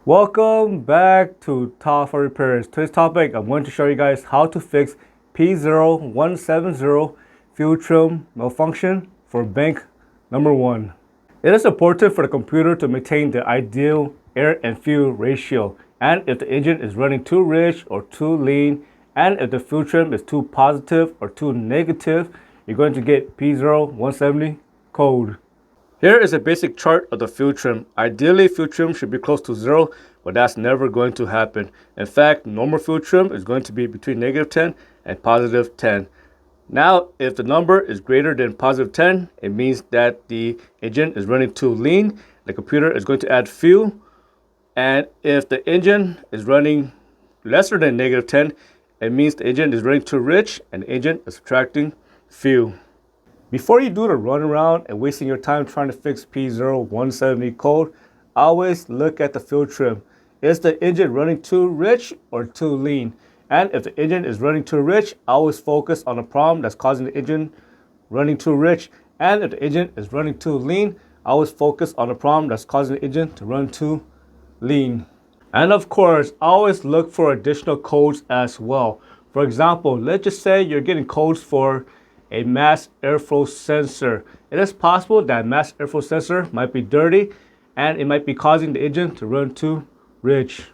Welcome back to Top 4 Repairs. Today's topic, I'm going to show you guys how to fix P0170 fuel trim malfunction for bank number 1. It is important for the computer to maintain the ideal air and fuel ratio, and if the engine is running too rich or too lean, and if the fuel trim is too positive or too negative, you're going to get P0170 code. Here is a basic chart of the fuel trim. Ideally, fuel trim should be close to 0, but that's never going to happen. In fact, normal fuel trim is going to be between -10 and +10. Now, if the number is greater than +10, it means that the engine is running too lean. The computer is going to add fuel. And if the engine is running lesser than -10, it means the engine is running too rich and the engine is subtracting fuel. Before you do the run around and wasting your time trying to fix P0170 code, always look at the fuel trim. Is the engine running too rich or too lean? And if the engine is running too rich, always focus on the problem that's causing the engine running too rich. And if the engine is running too lean, always focus on the problem that's causing the engine to run too lean. And of course, always look for additional codes as well. For example, let's just say you're getting codes for a mass airflow sensor. It is possible that mass airflow sensor might be dirty and it might be causing the engine to run too rich.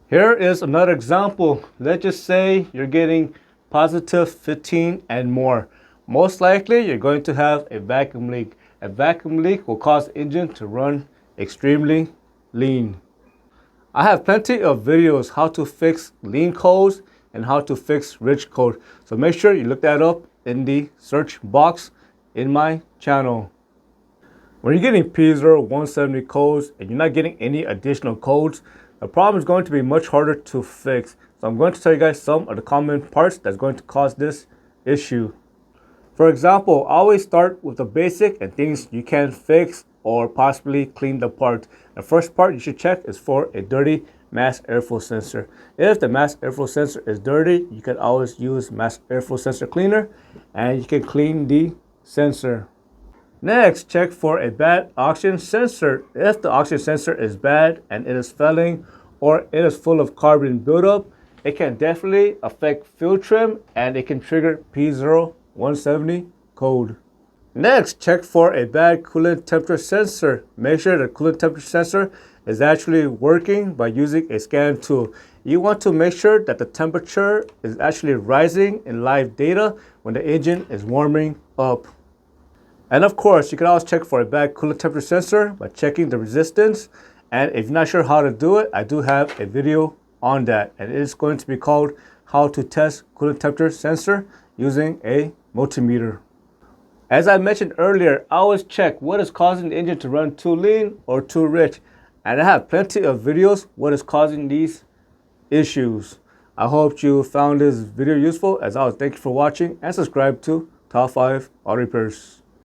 Here is another example. Let's just say you're getting +15 and more. Most likely you're going to have a vacuum leak. A vacuum leak will cause the engine to run extremely lean. I have plenty of videos how to fix lean codes and how to fix rich code. So make sure you look that up in the search box in my channel. When you're getting P0170 codes and you're not getting any additional codes, the problem is going to be much harder to fix. So I'm going to tell you guys some of the common parts that's going to cause this issue. For example, always start with the basic and things you can fix or possibly clean the part. The first part you should check is for a dirty mass airflow sensor. If the mass airflow sensor is dirty, you can always use mass airflow sensor cleaner and you can clean the sensor. Next, check for a bad oxygen sensor. If the oxygen sensor is bad and it is failing or it is full of carbon buildup, it can definitely affect fuel trim and it can trigger P0170 code. Next, check for a bad coolant temperature sensor. Make sure the coolant temperature sensor is actually working by using a scan tool. You want to make sure that the temperature is actually rising in live data when the engine is warming up. And of course, you can always check for a bad coolant temperature sensor by checking the resistance. And if you're not sure how to do it, I do have a video on that. And it is going to be called How to Test Coolant Temperature Sensor Using a Multimeter. As I mentioned earlier, I always check what is causing the engine to run too lean or too rich. And I have plenty of videos what is causing these issues. I hope you found this video useful. As always, thank you for watching and subscribe to Top 5 Auto Repairs.